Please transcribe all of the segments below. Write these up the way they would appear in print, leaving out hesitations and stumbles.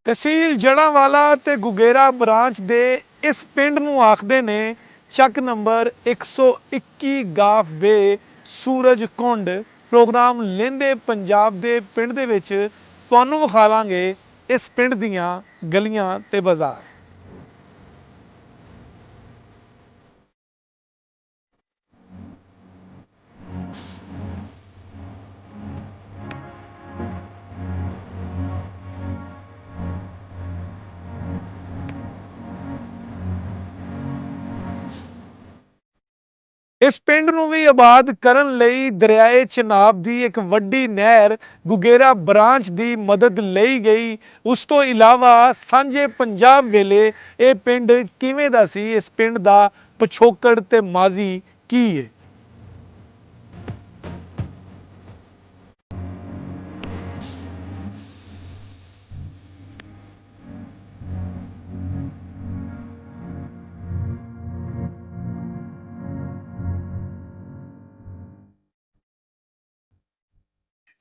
ਤਹਿਸੀਲ ਜੜ੍ਹਾਂਵਾਲਾ ਤੇ ਗੁਗੇਰਾ ਬ੍ਰਾਂਚ ਦੇ ਇਸ ਪਿੰਡ ਨੂੰ ਆਖਦੇ ਨੇ ਚੱਕ ਨੰਬਰ 121 ਗਾਫ ਵੇ ਸੂਰਜ ਕੁੰਡ। ਪ੍ਰੋਗਰਾਮ ਲਹਿੰਦੇ ਪੰਜਾਬ ਦੇ ਪਿੰਡ ਦੇ ਵਿੱਚ ਤੁਹਾਨੂੰ ਵਿਖਾਵਾਂਗੇ ਇਸ ਪਿੰਡ ਦੀਆਂ ਗਲੀਆਂ ਤੇ ਬਾਜ਼ਾਰ। ਇਸ ਪਿੰਡ ਨੂੰ ਵੀ ਆਬਾਦ ਕਰਨ ਲਈ ਦਰਿਆਏ ਚਨਾਬ ਦੀ ਇੱਕ ਵੱਡੀ ਨਹਿਰ ਗੁਗੇਰਾ ਬ੍ਰਾਂਚ ਦੀ ਮਦਦ ਲਈ ਗਈ। ਉਸ ਤੋਂ ਇਲਾਵਾ ਸਾਂਝੇ ਪੰਜਾਬ ਵੇਲੇ ਇਹ ਪਿੰਡ ਕਿਵੇਂ ਦਾ ਸੀ, ਇਸ ਪਿੰਡ ਦਾ ਪਿਛੋਕੜ ਤੇ ਮਾਜ਼ੀ ਕੀ ਹੈ।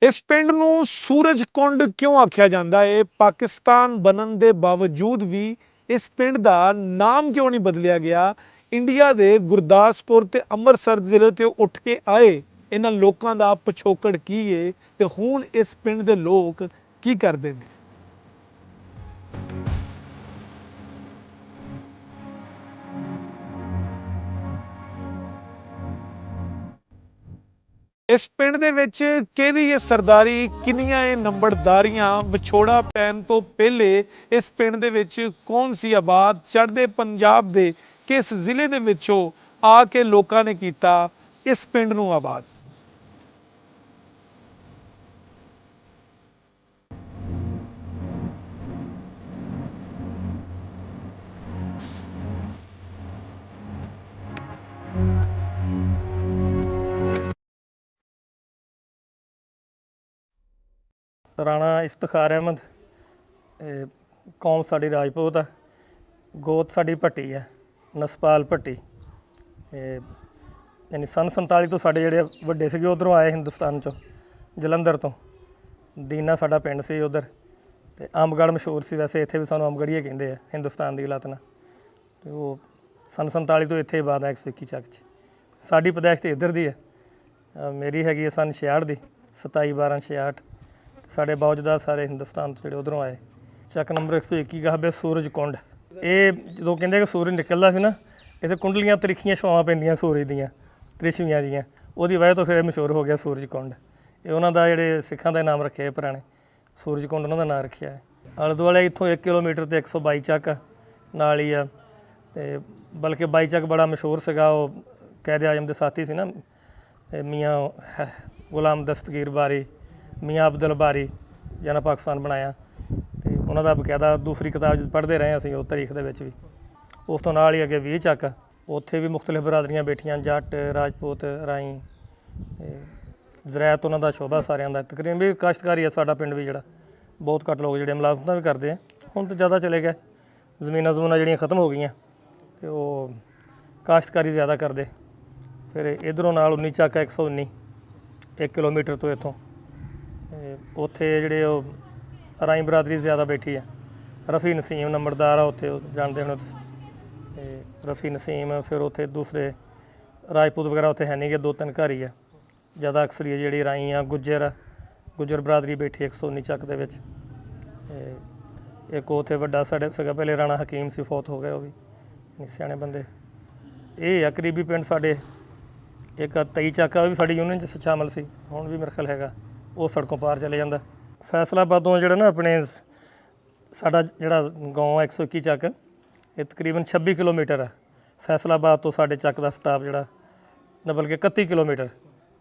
ਇਸ ਪਿੰਡ ਨੂੰ ਸੂਰਜ ਕੁੰਡ ਕਿਉਂ ਆਖਿਆ ਜਾਂਦਾ ਹੈ? ਪਾਕਿਸਤਾਨ ਬਣਨ ਦੇ ਬਾਵਜੂਦ ਵੀ ਇਸ ਪਿੰਡ ਦਾ ਨਾਮ ਕਿਉਂ ਨਹੀਂ ਬਦਲਿਆ ਗਿਆ? ਇੰਡੀਆ ਦੇ ਗੁਰਦਾਸਪੁਰ ਤੇ ਅੰਮ੍ਰਿਤਸਰ ਜ਼ਿਲ੍ਹੇ ਤੋਂ ਉੱਠ ਕੇ ਆਏ ਇਹਨਾਂ ਲੋਕਾਂ ਦਾ ਪਿਛੋਕੜ ਕੀ ਹੈ ਤੇ ਹੁਣ ਇਸ ਪਿੰਡ ਦੇ ਲੋਕ ਕੀ ਕਰਦੇ ਨੇ? ਇਸ ਪਿੰਡ ਦੇ ਵਿੱਚ ਕਿਹਦੀ ਇਹ ਸਰਦਾਰੀ, ਕਿੰਨੀਆਂ ਇਹ ਨੰਬਰਦਾਰੀਆਂ? ਵਿਛੋੜਾ ਪੈਣ ਤੋਂ ਪਹਿਲੇ ਇਸ ਪਿੰਡ ਦੇ ਵਿੱਚ ਕੌਣ ਸੀ ਆਬਾਦ? ਚੜ੍ਹਦੇ ਪੰਜਾਬ ਦੇ ਕਿਸ ਜ਼ਿਲ੍ਹੇ ਦੇ ਵਿੱਚੋਂ ਆ ਕੇ ਲੋਕਾਂ ਨੇ ਕੀਤਾ ਇਸ ਪਿੰਡ ਨੂੰ ਆਬਾਦ? ਰਾਣਾ ਇਫਤਖਾਰ ਅਹਿਮਦ, ਕੌਮ ਸਾਡੀ ਰਾਜਪੂਤ ਆ, ਗੋਤ ਸਾਡੀ ਭੱਟੀ ਹੈ, ਨਸਪਾਲ ਭੱਟੀ। ਯਾਨੀ ਸੰਨ 47 ਤੋਂ ਸਾਡੇ ਜਿਹੜੇ ਵੱਡੇ ਸੀਗੇ ਉੱਧਰੋਂ ਆਏ ਹਿੰਦੁਸਤਾਨ 'ਚੋਂ, ਜਲੰਧਰ ਤੋਂ। ਦੀਨਾ ਸਾਡਾ ਪਿੰਡ ਸੀ ਉੱਧਰ, ਅਤੇ ਅੰਬਗੜ੍ਹ ਮਸ਼ਹੂਰ ਸੀ। ਵੈਸੇ ਇੱਥੇ ਵੀ ਸਾਨੂੰ ਅੰਬਗੜ੍ਹੀਏ ਕਹਿੰਦੇ ਆ ਹਿੰਦੁਸਤਾਨ ਦੀ ਲਾਤ ਨਾਲ। ਅਤੇ ਉਹ ਸੰਨ 47 ਤੋਂ ਇੱਥੇ ਆਬਾਦ ਹੈ 121 ਚੱਕ 'ਚ। ਸਾਡੀ ਪੈਦਾਇਸ਼ ਤਾਂ ਇੱਧਰ ਦੀ ਹੈ। ਮੇਰੀ ਹੈਗੀ ਹੈ ਸੰਨ 66 ਦੀ, 27/12/66। ਸਾਡੇ ਬਾਉਜਦਾਦ ਸਾਰੇ ਹਿੰਦੁਸਤਾਨ ਤੋਂ ਜਿਹੜੇ ਉੱਧਰੋਂ ਆਏ। ਚੱਕ ਨੰਬਰ 121 ਗਾਹਬੇ ਸੂਰਜ ਕੁੰਡ। ਇਹ ਜਦੋਂ ਕਹਿੰਦੇ ਕਿ ਸੂਰਜ ਨਿਕਲਦਾ ਸੀ ਨਾ, ਇੱਥੇ ਕੁੰਡਲੀਆਂ ਤਰੀਖੀਆਂ ਛਾਵਾਂ ਪੈਂਦੀਆਂ ਸੂਰਜ ਦੀਆਂ, ਤ੍ਰਿਸ਼ਵੀਆਂ ਜੀਆਂ। ਉਹਦੀ ਵਜ੍ਹਾ ਤੋਂ ਫਿਰ ਇਹ ਮਸ਼ਹੂਰ ਹੋ ਗਿਆ ਸੂਰਜ ਕੁੰਡ। ਇਹ ਉਹਨਾਂ ਦਾ ਜਿਹੜੇ ਸਿੱਖਾਂ ਦਾ ਨਾਮ ਰੱਖਿਆ ਪੁਰਾਣੇ, ਸੂਰਜ ਕੁੰਡ ਉਹਨਾਂ ਦਾ ਨਾਮ ਰੱਖਿਆ ਹੈ। ਆਲੇ ਦੁਆਲੇ ਇੱਥੋਂ 1 ਕਿਲੋਮੀਟਰ ਤੇ 122 ਚੱਕ ਨਾਲ ਹੀ ਆ। ਅਤੇ ਬਲਕਿ 22 ਚੱਕ ਬੜਾ ਮਸ਼ਹੂਰ ਸੀਗਾ। ਉਹ ਕਾਇਦੇ ਆਜ਼ਮ ਦੇ ਸਾਥੀ ਸੀ ਨਾ, ਮੀਆਂ ਗੁਲਾਮ ਦਸਤਗੀਰ ਬਾਰੀ, ਮੀਆਂ ਅਬਦੁਲ ਬਾਰੀ, ਜਿਹਨਾਂ ਪਾਕਿਸਤਾਨ ਬਣਾਇਆ। ਅਤੇ ਉਹਨਾਂ ਦਾ ਬਕਾਇਦਾ ਦੂਸਰੀ ਕਿਤਾਬ ਜਦ ਪੜ੍ਹਦੇ ਰਹੇ ਅਸੀਂ ਉਹ ਤਾਰੀਖ ਦੇ ਵਿੱਚ ਵੀ। ਉਸ ਤੋਂ ਨਾਲ ਹੀ ਅੱਗੇ 20 ਚੱਕ, ਉੱਥੇ ਵੀ ਮੁਖਤਲਿਫ ਬਰਾਦਰੀਆਂ ਬੈਠੀਆਂ, ਜੱਟ, ਰਾਜਪੂਤ, ਰਾਈ, ਜ਼ਰਾਇਤ ਉਹਨਾਂ ਦਾ ਸ਼ੋਭਾ ਸਾਰਿਆਂ ਦਾ। ਤਕਰੀਬਨ ਵੀ ਕਾਸ਼ਤਕਾਰੀ ਹੈ ਸਾਡਾ ਪਿੰਡ ਵੀ, ਜਿਹੜਾ ਬਹੁਤ ਘੱਟ ਲੋਕ ਜਿਹੜੇ ਮੁਲਾਜ਼ਮਤਾਂ ਵੀ ਕਰਦੇ ਆ। ਹੁਣ ਤਾਂ ਜ਼ਿਆਦਾ ਚਲੇ ਗਏ, ਜ਼ਮੀਨਾਂ ਜਿਹੜੀਆਂ ਖਤਮ ਹੋ ਗਈਆਂ, ਅਤੇ ਉਹ ਕਾਸ਼ਤਕਾਰੀ ਜ਼ਿਆਦਾ ਕਰਦੇ। ਫਿਰ ਇੱਧਰੋਂ ਨਾਲ 19 ਚੱਕ 119, 1 ਕਿਲੋਮੀਟਰ ਤੋਂ ਇੱਥੋਂ। ਉੱਥੇ ਜਿਹੜੇ ਉਹ ਰਾਈ ਬਰਾਦਰੀ ਜ਼ਿਆਦਾ ਬੈਠੀ ਹੈ। ਰਫੀ ਨਸੀਮ ਨੰਬਰਦਾਰ ਆ ਉੱਥੇ, ਉਹ ਜਾਣਦੇ ਹੋਣੇ ਤੁਸੀਂ। ਅਤੇ ਰਫੀ ਨਸੀਮ, ਫਿਰ ਉੱਥੇ ਦੂਸਰੇ ਰਾਜਪੂਤ ਵਗੈਰਾ ਉੱਥੇ ਹੈ ਨਹੀਂ ਗੇ, 2-3 ਘਰ ਹੀ ਆ। ਜ਼ਿਆਦਾ ਅਕਸਰੀਅਤ ਜਿਹੜੀ ਰਾਈ ਆ, ਗੁੱਜਰ ਬਰਾਦਰੀ ਬੈਠੀ 119 ਚੱਕ ਦੇ ਵਿੱਚ। ਇੱਕ ਉੱਥੇ ਵੱਡਾ ਸਾਡੇ ਸੀਗਾ ਪਹਿਲੇ ਰਾਣਾ ਹਕੀਮ ਸੀ, ਫੌਤ ਹੋ ਗਿਆ ਉਹ ਵੀ, ਸਿਆਣੇ ਬੰਦੇ। ਇਹ ਆ ਕਰੀਬੀ ਪਿੰਡ ਸਾਡੇ। ਇੱਕ 23 ਚੱਕ ਆ, ਉਹ ਵੀ ਸਾਡੀ ਯੂਨੀਅਨ 'ਚ ਸ਼ਾਮਲ ਸੀ, ਹੁਣ ਵੀ ਮੇਰੇ ਖਿਆਲ ਹੈਗਾ। ਉਹ ਸੜਕੋਂ ਪਾਰ ਚਲੇ ਜਾਂਦਾ। ਫੈਸਲਾਬਾਦੋਂ ਜਿਹੜਾ ਨਾ ਆਪਣੇ ਸਾਡਾ ਜਿਹੜਾ ਗਾঁव ਆ 121 ਚੱਕ, ਇਹ ਤਕਰੀਬਨ 26 ਕਿਲੋਮੀਟਰ ਹੈ। ਫੈਸਲਾਬਾਦ ਤੋਂ ਸਾਡੇ ਚੱਕ ਦਾ ਸਟਾਪ ਜਿਹੜਾ, ਬਲਕਿ 31 ਕਿਲੋਮੀਟਰ,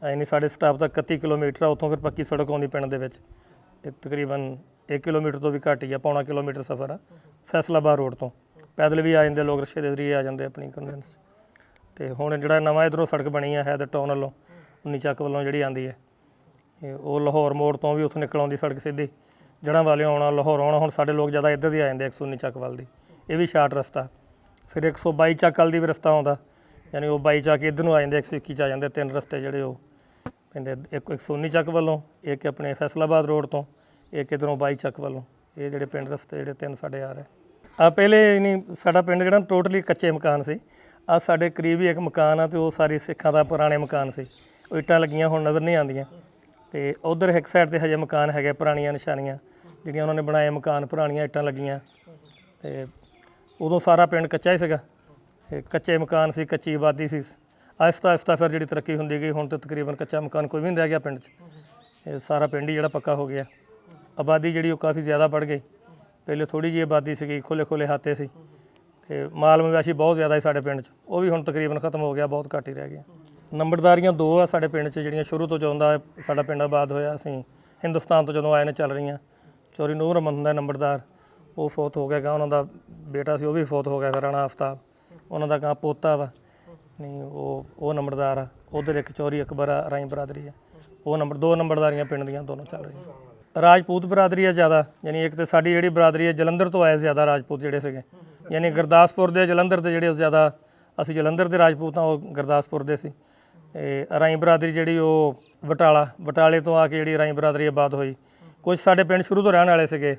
ਯਾਨੀ ਸਾਡੇ ਸਟਾਪ ਤੱਕ 31 ਕਿਲੋਮੀਟਰ ਆ। ਉੱਥੋਂ ਫਿਰ ਪੱਕੀ ਸੜਕ ਆਉਂਦੀ ਪਿੰਡ ਦੇ ਵਿੱਚ। ਇਹ ਤਕਰੀਬਨ 1 ਕਿਲੋਮੀਟਰ ਤੋਂ ਵੀ ਘੱਟ ਹੀ ਆ, ਪੌਣਾ ਕਿਲੋਮੀਟਰ ਸਫ਼ਰ ਆ ਫੈਸਲਾਬਾਦ ਰੋਡ ਤੋਂ। ਪੈਦਲ ਵੀ ਆ ਜਾਂਦੇ ਲੋਕ, ਰਿਕਸ਼ੇ ਦੇ ਜ਼ਰੀਏ ਆ ਜਾਂਦੇ ਆਪਣੀ ਕਨਵੈਂਸ। ਅਤੇ ਹੁਣ ਜਿਹੜਾ ਨਵਾਂ ਇੱਧਰੋਂ ਸੜਕ ਬਣੀ ਆ ਹੈਦਰ ਟਾਊਨ ਵੱਲੋਂ, 19 ਚੱਕ ਵੱਲੋਂ ਜਿਹੜੀ ਆਉਂਦੀ ਹੈ, ਉਹ ਲਾਹੌਰ ਮੋੜ ਤੋਂ ਵੀ ਉੱਥੋਂ ਨਿਕਲ ਆਉਂਦੀ ਸੜਕ ਸਿੱਧੀ। ਜੜ੍ਹਾਂ ਵਾਲਿਓ ਆਉਣਾ, ਲਾਹੌਰ ਆਉਣਾ। ਹੁਣ ਸਾਡੇ ਲੋਕ ਜ਼ਿਆਦਾ ਇੱਧਰ ਦੀ ਆ ਜਾਂਦੇ 119 ਚੱਕ ਵੱਲ ਦੀ, ਇਹ ਵੀ ਸ਼ਾਰਟ ਰਸਤਾ। ਫਿਰ 122 ਚੱਕ ਵੱਲ ਦੀ ਵੀ ਰਸਤਾ ਆਉਂਦਾ, ਯਾਨੀ ਉਹ 22 ਚੱਕ ਇੱਧਰ ਨੂੰ ਆ ਜਾਂਦੇ, 121 'ਚ ਆ ਜਾਂਦੇ। 3 ਰਸਤੇ ਜਿਹੜੇ ਉਹ ਪੈਂਦੇ, ਇੱਕ 119 ਚੱਕ ਵੱਲੋਂ, ਇੱਕ ਆਪਣੇ ਫੈਸਲਾਬਾਦ ਰੋਡ ਤੋਂ, ਇੱਕ ਇੱਧਰੋਂ 22 ਚੱਕ ਵੱਲੋਂ। ਇਹ ਜਿਹੜੇ ਪਿੰਡ ਰਸਤੇ ਜਿਹੜੇ 3 ਸਾਡੇ ਆ ਰਹੇ ਆ। ਪਹਿਲੇ ਨਹੀਂ ਸਾਡਾ ਪਿੰਡ ਜਿਹੜਾ ਟੋਟਲੀ ਕੱਚੇ ਮਕਾਨ ਸੀ। ਆ ਸਾਡੇ ਕਰੀਬ ਹੀ ਇੱਕ ਮਕਾਨ ਆ ਤੇ ਉਹ ਸਾਰੇ ਸਿੱਖਾਂ ਦਾ ਪੁਰਾਣੇ ਮਕਾਨ ਸੀ। ਉਹ ਇੱਟਾਂ ਲੱਗੀਆਂ ਹੁਣ ਨਜ਼ਰ ਨਹੀਂ ਆਉਂਦੀਆਂ। ਤੇ ਉਧਰ ਇੱਕ ਸਾਈਡ ਤੇ ਹਜੇ ਮਕਾਨ ਹੈਗੇ ਪੁਰਾਣੀਆਂ ਨਿਸ਼ਾਨੀਆਂ ਜਿਹੜੀਆਂ ਉਹਨਾਂ ਨੇ ਬਣਾਏ ਮਕਾਨ, ਪੁਰਾਣੀਆਂ ਇੱਟਾਂ ਲੱਗੀਆਂ। ਤੇ ਉਦੋਂ ਸਾਰਾ ਪਿੰਡ ਕੱਚਾ ਹੀ ਸੀਗਾ, ਕੱਚੇ ਮਕਾਨ ਸੀ, ਕੱਚੀ ਆਬਾਦੀ ਸੀ। ਆਹਿਸਤਾ ਆਹਿਸਤਾ ਫਿਰ ਜਿਹੜੀ ਤਰੱਕੀ ਹੁੰਦੀ ਗਈ, ਹੁਣ ਤਾਂ ਤਕਰੀਬਨ ਕੱਚਾ ਮਕਾਨ ਕੋਈ ਵੀ ਨਹੀਂ ਰਹਿ ਗਿਆ ਪਿੰਡ 'ਚ। ਇਹ ਸਾਰਾ ਪਿੰਡ ਹੀ ਜਿਹੜਾ ਪੱਕਾ ਹੋ ਗਿਆ। ਆਬਾਦੀ ਜਿਹੜੀ ਉਹ ਕਾਫੀ ਜ਼ਿਆਦਾ ਵੱਧ ਗਈ। ਪਹਿਲੇ ਥੋੜ੍ਹੀ ਜਿਹੀ ਆਬਾਦੀ ਸੀਗੀ, ਖੁੱਲ੍ਹੇ ਖੁੱਲ੍ਹੇ ਹਾਤੇ ਸੀ ਤੇ ਮਾਲ ਮਵੇਸ਼ੀ ਬਹੁਤ ਜ਼ਿਆਦਾ ਸੀ ਸਾਡੇ ਪਿੰਡ 'ਚ। ਉਹ ਵੀ ਹੁਣ ਤਕਰੀਬਨ ਖਤਮ ਹੋ ਗਿਆ, ਬਹੁਤ ਘੱਟ ਹੀ ਰਹਿ ਗਿਆ। ਨੰਬਰਦਾਰੀਆਂ 2 ਆ ਸਾਡੇ ਪਿੰਡ 'ਚ ਜਿਹੜੀਆਂ ਸ਼ੁਰੂ ਤੋਂ ਜਦੋਂ ਦਾ ਸਾਡਾ ਪਿੰਡ ਆਬਾਦ ਹੋਇਆ। ਅਸੀਂ ਹਿੰਦੁਸਤਾਨ ਤੋਂ ਜਦੋਂ ਆਏ ਨੇ ਚੱਲ ਰਹੀਆਂ। ਚੌਰੀ ਨੂਰ ਅਹਿਮਦ ਹੁੰਦਾ ਨੰਬਰਦਾਰ, ਉਹ ਫੌਤ ਹੋ ਗਿਆ। ਉਹਨਾਂ ਦਾ ਬੇਟਾ ਸੀ, ਉਹ ਵੀ ਫੌਤ ਹੋ ਗਿਆ। ਫਿਰ ਰਾਣਾ ਆਫਤਾਬ ਉਹਨਾਂ ਦਾ ਗਾਂ ਪੋਤਾ ਵਾ, ਨਹੀਂ ਉਹ ਨੰਬਰਦਾਰ ਆ। ਉਧਰ ਇੱਕ ਚੌਰੀ ਅਕਬਰ ਆ, ਰਾਈ ਬਰਾਦਰੀ ਆ। ਉਹ 2 ਨੰਬਰਦਾਰੀਆਂ ਪਿੰਡ ਦੀਆਂ ਦੋਨੋਂ ਚੱਲ ਰਹੀਆਂ। ਰਾਜਪੂਤ ਬਰਾਦਰੀ ਆ ਜ਼ਿਆਦਾ, ਯਾਨੀ ਇੱਕ ਤਾਂ ਸਾਡੀ ਜਿਹੜੀ ਬਰਾਦਰੀ ਹੈ ਜਲੰਧਰ ਤੋਂ ਆਏ ਜ਼ਿਆਦਾ ਰਾਜਪੂਤ ਜਿਹੜੇ ਸੀਗੇ, ਯਾਨੀ ਗੁਰਦਾਸਪੁਰ ਦੇ ਜਲੰਧਰ ਦੇ ਜਿਹੜੇ ਜ਼ਿਆਦਾ, ਅਸੀਂ ਜਲੰਧਰ ਦੇ ਰਾਜਪੂਤ ਹਾਂ, ਉਹ ਗੁਰਦਾਸਪੁਰ ਦੇ ਸੀ। ਰਾਈ ਬਰਾਦਰੀ ਜਿਹੜੀ ਉਹ ਬਟਾਲੇ ਤੋਂ ਆ ਕੇ ਜਿਹੜੀ ਰਾਈ ਬਰਾਦਰੀ ਆਬਾਦ ਹੋਈ। ਕੁਝ ਸਾਡੇ ਪਿੰਡ ਸ਼ੁਰੂ ਤੋਂ ਰਹਿਣ ਵਾਲੇ ਸੀਗੇ।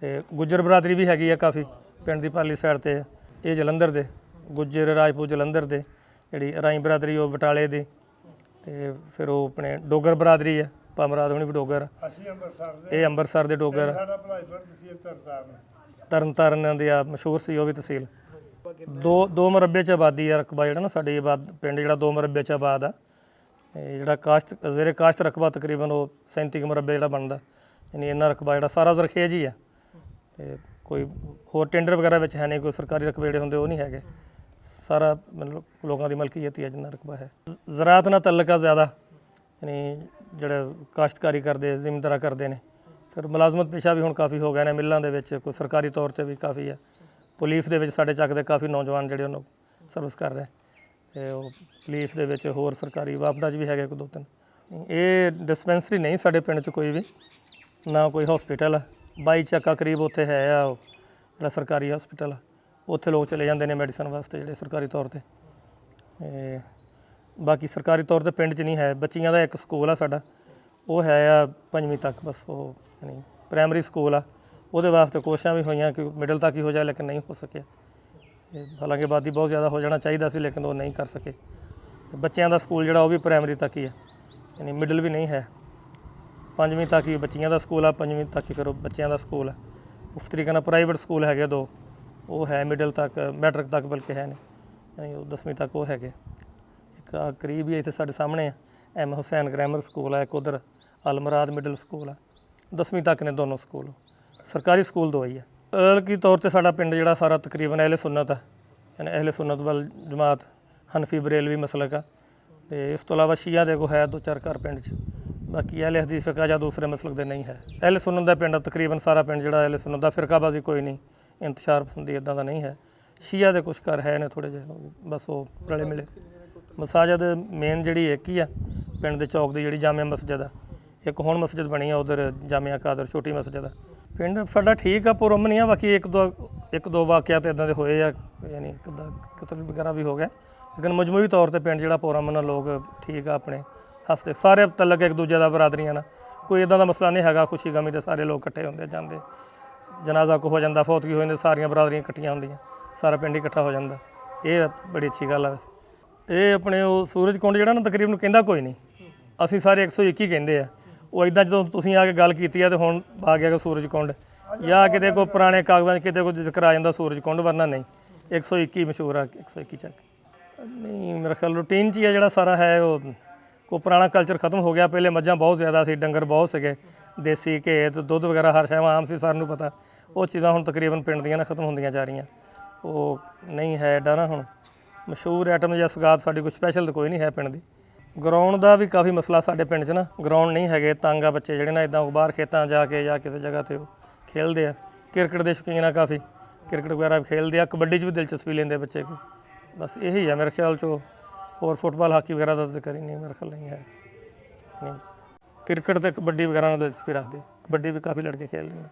ਤੇ ਗੁੱਜਰ ਬਰਾਦਰੀ ਵੀ ਹੈਗੀ ਆ ਕਾਫੀ ਪਿੰਡ ਦੀ ਪਰਲੀ ਸਾਈਡ 'ਤੇ। ਇਹ ਜਲੰਧਰ ਦੇ ਗੁੱਜਰ ਰਾਜਪੂਤ ਜਲੰਧਰ ਦੇ, ਜਿਹੜੀ ਰਾਈ ਬਰਾਦਰੀ ਉਹ ਬਟਾਲੇ ਦੀ। ਤੇ ਫਿਰ ਉਹ ਆਪਣੇ ਡੋਗਰ ਬਰਾਦਰੀ ਹੈ, ਭਮਰਾਦ ਹੋਣੀ ਵੀ ਡੋਗਰ। ਇਹ ਅੰਮ੍ਰਿਤਸਰ ਦੇ ਡੋਗਰ। ਤਰਨਤਾਰਨ ਦੇ ਆ ਮਸ਼ਹੂਰ ਸੀ ਉਹ ਵੀ ਤਹਿਸੀਲ। 2 ਮੁਰੱਬੇ 'ਚ ਆਬਾਦੀ ਆ। ਰਕਬਾ ਜਿਹੜਾ ਨਾ ਸਾਡੇ ਪਿੰਡ ਜਿਹੜਾ 2 ਮੁਰੱਬੇ 'ਚ ਆਬਾਦ ਆ। ਜਿਹੜਾ ਕਾਸ਼ਤ ਜ਼ੇਰੇ ਕਾਸ਼ਤ ਰਕਬਾ ਤਕਰੀਬਨ ਉਹ 37 ਮੁਰੱਬੇ ਜਿਹੜਾ ਬਣਦਾ, ਯਾਨੀ ਇੰਨਾ ਰਕਬਾ ਜਿਹੜਾ ਸਾਰਾ ਜ਼ਰਖੇਜ ਹੀ ਆ। ਤੇ ਕੋਈ ਹੋਰ ਟੈਂਡਰ ਵਗੈਰਾ ਵਿੱਚ ਹੈ ਨਹੀਂ, ਕੋਈ ਸਰਕਾਰੀ ਰਕਬੇ ਜਿਹੜੇ ਹੁੰਦੇ ਉਹ ਨਹੀਂ ਹੈਗੇ। ਸਾਰਾ ਮਤਲਬ ਲੋਕਾਂ ਦੀ ਮਲਕੀਅਤ ਹੀ ਹੈ ਜਿੰਨਾ ਰਕਬਾ ਹੈ। ਜ਼ਰਾਅਤ ਨਾਲ ਤਅੱਲੁਕ ਆ ਜ਼ਿਆਦਾ, ਯਾਨੀ ਜਿਹੜੇ ਕਾਸ਼ਤਕਾਰੀ ਕਰਦੇ, ਜ਼ਿਮੀਂਦਾਰਾ ਕਰਦੇ ਨੇ। ਫਿਰ ਮੁਲਾਜ਼ਮਤ ਪੇਸ਼ਾ ਵੀ ਹੁਣ ਕਾਫੀ ਹੋ ਗਏ ਨੇ ਮਿੱਲਾਂ ਦੇ ਵਿੱਚ, ਕੋਈ ਸਰਕਾਰੀ ਤੌਰ 'ਤੇ ਵੀ ਕਾਫੀ ਹੈ। ਪੁਲਿਸ ਦੇ ਵਿੱਚ ਸਾਡੇ ਚੱਕ ਦੇ ਕਾਫੀ ਨੌਜਵਾਨ ਜਿਹੜੇ ਉਹਨੂੰ ਸਰਵਿਸ ਕਰ ਰਹੇ। ਤੇ ਉਹ ਪੁਲਿਸ ਦੇ ਵਿੱਚ ਹੋਰ ਸਰਕਾਰੀ ਵਾਪਡਾ 'ਚ ਵੀ ਹੈਗੇ 1-2-3। ਇਹ ਡਿਸਪੈਂਸਰੀ ਨਹੀਂ ਸਾਡੇ ਪਿੰਡ 'ਚ ਕੋਈ ਵੀ, ਨਾ ਕੋਈ ਹੌਸਪੀਟਲ ਆ। 22 ਚੱਕਾ ਕਰੀਬ ਉੱਥੇ ਹੈ ਆ ਉਹ ਜਿਹੜਾ ਸਰਕਾਰੀ ਹਸਪੀਟਲ ਆ। ਉੱਥੇ ਲੋਕ ਚਲੇ ਜਾਂਦੇ ਨੇ ਮੈਡੀਸਨ ਵਾਸਤੇ ਜਿਹੜੇ ਸਰਕਾਰੀ ਤੌਰ 'ਤੇ। ਬਾਕੀ ਸਰਕਾਰੀ ਤੌਰ 'ਤੇ ਪਿੰਡ 'ਚ ਨਹੀਂ ਹੈ। ਬੱਚੀਆਂ ਦਾ ਇੱਕ ਸਕੂਲ ਆ ਸਾਡਾ, ਉਹ ਹੈ ਆ 5ਵੀਂ ਤੱਕ ਬਸ। ਉਹ ਯਾਨੀ ਪ੍ਰਾਇਮਰੀ ਸਕੂਲ ਆ। ਉਹਦੇ ਵਾਸਤੇ ਕੋਸ਼ਿਸ਼ਾਂ ਵੀ ਹੋਈਆਂ ਕਿ ਮਿਡਲ ਤੱਕ ਹੀ ਹੋ ਜਾਏ, ਲੇਕਿਨ ਨਹੀਂ ਹੋ ਸਕਿਆ। ਹਾਲਾਂਕਿ ਆਬਾਦੀ ਬਹੁਤ ਜ਼ਿਆਦਾ ਹੋ ਜਾਣਾ ਚਾਹੀਦਾ ਸੀ, ਲੇਕਿਨ ਉਹ ਨਹੀਂ ਕਰ ਸਕੇ। ਬੱਚਿਆਂ ਦਾ ਸਕੂਲ ਜਿਹੜਾ ਉਹ ਵੀ ਪ੍ਰਾਇਮਰੀ ਤੱਕ ਹੀ ਹੈ, ਯਾਨੀ ਮਿਡਲ ਵੀ ਨਹੀਂ ਹੈ। 5ਵੀਂ ਤੱਕ ਹੀ ਬੱਚੀਆਂ ਦਾ ਸਕੂਲ ਆ, 5ਵੀਂ ਤੱਕ ਹੀ ਫਿਰ ਉਹ ਬੱਚਿਆਂ ਦਾ ਸਕੂਲ ਆ। ਉਸ ਤਰੀਕੇ ਨਾਲ ਪ੍ਰਾਈਵੇਟ ਸਕੂਲ ਹੈਗੇ 2, ਉਹ ਹੈ ਮਿਡਲ ਤੱਕ, ਮੈਟ੍ਰਿਕ ਤੱਕ ਬਲਕਿ ਹੈ ਨਹੀਂ, ਯਾਨੀ ਉਹ 10ਵੀਂ ਤੱਕ ਉਹ ਹੈਗੇ। ਇੱਕ ਕਰੀਬ ਹੀ ਇੱਥੇ ਸਾਡੇ ਸਾਹਮਣੇ ਐਮ ਹੁਸੈਨ ਗ੍ਰਾਮਰ ਸਕੂਲ ਆ, ਇੱਕ ਉੱਧਰ ਅਲਮਰਾਦ ਮਿਡਲ ਸਕੂਲ ਆ। 10ਵੀਂ ਤੱਕ ਨੇ ਦੋਨੋਂ ਸਕੂਲ। ਸਰਕਾਰੀ ਸਕੂਲ 2 ਹੀ ਆ। ਅਲਕੀ ਤੌਰ 'ਤੇ ਸਾਡਾ ਪਿੰਡ ਜਿਹੜਾ ਸਾਰਾ ਤਕਰੀਬਨ ਅਹਿਲੇ ਸੁੰਨਤ ਆ, ਯਾਨੀ ਅਹਿਲੇ ਸੁੰਨਤ ਵੱਲ ਜਮਾਤ, ਹਨਫੀ ਬਰੇਲਵੀ ਮਸਲਕ ਆ। ਤੇ ਇਸ ਤੋਂ ਇਲਾਵਾ ਸ਼ੀਆ ਦੇ ਕੋ ਹੈ 2-4 ਘਰ ਪਿੰਡ 'ਚ। ਬਾਕੀ ਅਹਿਲੇ ਹਦੀਸ ਫਿਕਾ ਜਾਂ ਦੂਸਰੇ ਮਸਲਕ ਦੇ ਨਹੀਂ ਹੈ। ਅਹਿਲੇ ਸੁੰਨਤ ਦਾ ਪਿੰਡ ਤਕਰੀਬਨ ਸਾਰਾ ਪਿੰਡ ਜਿਹੜਾ ਅਹਿਲੇ ਸੁੰਨਤ ਦਾ, ਫਿਰਕਾਬਾਜ਼ੀ ਕੋਈ ਨਹੀਂ, ਇੰਤਸ਼ਾਰ ਪਸੰਦੀ ਇੱਦਾਂ ਦਾ ਨਹੀਂ ਹੈ। ਸ਼ੀਆ ਦੇ ਕੁਛ ਘਰ ਹੈ ਨੇ ਥੋੜ੍ਹੇ ਜਿਹੇ, ਬਸ ਉਹ ਰਲੇ ਮਿਲੇ। ਮਸਾਜਿਦ ਮੇਨ ਜਿਹੜੀ ਇੱਕ ਹੀ ਆ ਪਿੰਡ ਦੇ ਚੌਕ ਦੀ, ਜਿਹੜੀ ਜਾਮਿਆ ਮਸਜਿਦ ਆ। ਇੱਕ ਹੁਣ ਮਸਜਿਦ ਬਣੀ ਆ ਉਧਰ ਜਾਮਿਆ ਕਾਦਰ, ਛੋਟੀ ਮਸਜਿਦ ਆ। ਪਿੰਡ ਸਾਡਾ ਠੀਕ ਆ, ਪੁਰਅਮਨ ਨਹੀਂ ਆ। ਬਾਕੀ ਇੱਕ ਦੋ ਵਾਕਿਆਤ ਇੱਦਾਂ ਦੇ ਹੋਏ ਆ, ਯਾਨੀ ਕਤਲ ਵਗੈਰਾ ਵੀ ਹੋ ਗਿਆ, ਲੇਕਿਨ ਮਜਮੂਈ ਤੌਰ 'ਤੇ ਪਿੰਡ ਜਿਹੜਾ ਪੁਰਅਮਨ ਆ, ਲੋਕ ਠੀਕ ਆ, ਆਪਣੇ ਹੱਸਦੇ ਸਾਰੇ ਤਲਕ ਇੱਕ ਦੂਜੇ ਦਾ, ਬਰਾਦਰੀਆਂ ਨਾਲ ਕੋਈ ਇੱਦਾਂ ਦਾ ਮਸਲਾ ਨਹੀਂ ਹੈਗਾ। ਖੁਸ਼ੀ ਗਮੀ ਦੇ ਸਾਰੇ ਲੋਕ ਇਕੱਠੇ ਹੁੰਦੇ ਜਾਂਦੇ, ਜਨਾਜ਼ਾ ਕੋ ਹੋ ਜਾਂਦਾ, ਫੌਤਗੀ ਹੋ ਜਾਂਦੀ, ਸਾਰੀਆਂ ਬਰਾਦਰੀਆਂ ਇਕੱਠੀਆਂ ਹੁੰਦੀਆਂ, ਸਾਰਾ ਪਿੰਡ ਹੀ ਇਕੱਠਾ ਹੋ ਜਾਂਦਾ। ਇਹ ਬੜੀ ਅੱਛੀ ਗੱਲ ਆ। ਵੈਸੇ ਇਹ ਆਪਣੇ ਉਹ ਸੂਰਜ ਕੁੰਡ ਜਿਹੜਾ ਨਾ ਤਕਰੀਬਨ ਕਹਿੰਦਾ ਕੋਈ ਨਹੀਂ, ਅਸੀਂ ਸਾਰੇ 121 ਕਹਿੰਦੇ ਆ। ਉਹ ਇੱਦਾਂ ਜਦੋਂ ਤੁਸੀਂ ਆ ਕੇ ਗੱਲ ਕੀਤੀ ਆ ਤੇ ਹੁਣ ਆ ਗਿਆ ਕਿ ਸੂਰਜ ਕੁੰਡ, ਜਾਂ ਕਿਤੇ ਕੋਈ ਪੁਰਾਣੇ ਕਾਗਜ਼ਾਂ 'ਚ ਕਿਤੇ ਕੋਈ ਜ਼ਿਕਰ ਆ ਜਾਂਦਾ ਸੂਰਜ ਕੁੰਡ, ਵਰਨਾ ਨਹੀਂ। 121 ਮਸ਼ਹੂਰ ਆ, 121 ਚੱਕ ਨਹੀਂ। ਮੇਰਾ ਖਿਆਲ ਰੂਟੀਨ 'ਚ ਹੀ ਆ ਜਿਹੜਾ ਸਾਰਾ ਹੈ। ਉਹ ਕੋਈ ਪੁਰਾਣਾ ਕਲਚਰ ਖਤਮ ਹੋ ਗਿਆ। ਪਹਿਲੇ ਮੱਝਾਂ ਬਹੁਤ ਜ਼ਿਆਦਾ ਸੀ, ਡੰਗਰ ਬਹੁਤ ਸੀਗੇ, ਦੇਸੀ ਘੇ ਤੇ ਦੁੱਧ ਵਗੈਰਾ ਹਰ ਸ਼ੈ ਆਮ ਸੀ, ਸਾਰਿਆਂ ਨੂੰ ਪਤਾ। ਉਹ ਚੀਜ਼ਾਂ ਹੁਣ ਤਕਰੀਬਨ ਪਿੰਡ ਦੀਆਂ ਨਾ ਖਤਮ ਹੁੰਦੀਆਂ ਜਾ ਰਹੀਆਂ। ਉਹ ਨਹੀਂ ਹੈ ਐਡਾ ਨਾ ਹੁਣ ਮਸ਼ਹੂਰ ਆਈਟਮ ਜਾਂ ਸੁਗਾਤ ਸਾਡੀ ਕੋਈ ਸਪੈਸ਼ਲ ਤਾਂ ਕੋਈ ਨਹੀਂ ਹੈ ਪਿੰਡ ਦੀ। ਗਰਾਊਂਡ ਦਾ ਵੀ ਕਾਫੀ ਮਸਲਾ ਸਾਡੇ ਪਿੰਡ 'ਚ ਨਾ, ਗਰਾਊਂਡ ਨਹੀਂ ਹੈਗੇ। ਤੰਗ ਆ ਬੱਚੇ ਜਿਹੜੇ ਨਾ, ਇੱਦਾਂ ਬਾਹਰ ਖੇਤਾਂ ਜਾ ਕੇ ਜਾਂ ਕਿਸੇ ਜਗ੍ਹਾ 'ਤੇ ਉਹ ਖੇਡਦੇ ਆ। ਕ੍ਰਿਕਟ ਦੇ ਸ਼ੌਕੀਨ ਆ ਕਾਫੀ, ਕ੍ਰਿਕਟ ਵਗੈਰਾ ਵੀ ਖੇਡਦੇ ਆ। ਕਬੱਡੀ 'ਚ ਵੀ ਦਿਲਚਸਪੀ ਲੈਂਦੇ ਬੱਚੇ ਕੋਈ। ਬਸ ਇਹੀ ਆ ਮੇਰੇ ਖਿਆਲ 'ਚ। ਹੋਰ ਫੁੱਟਬਾਲ, ਹਾਕੀ ਵਗੈਰਾ ਦਾ ਜ਼ਿਕਰ ਹੀ ਨਹੀਂ ਮੇਰੇ ਖਿਆਲ ਨਹੀਂ ਹੈ। ਨਹੀਂ, ਕ੍ਰਿਕਟ ਅਤੇ ਕਬੱਡੀ ਵਗੈਰਾ ਨਾਲ ਦਿਲਚਸਪੀ ਰੱਖਦੇ। ਕਬੱਡੀ ਵੀ ਕਾਫੀ ਲੜਕੇ ਖੇਡਦੇ ਨੇ।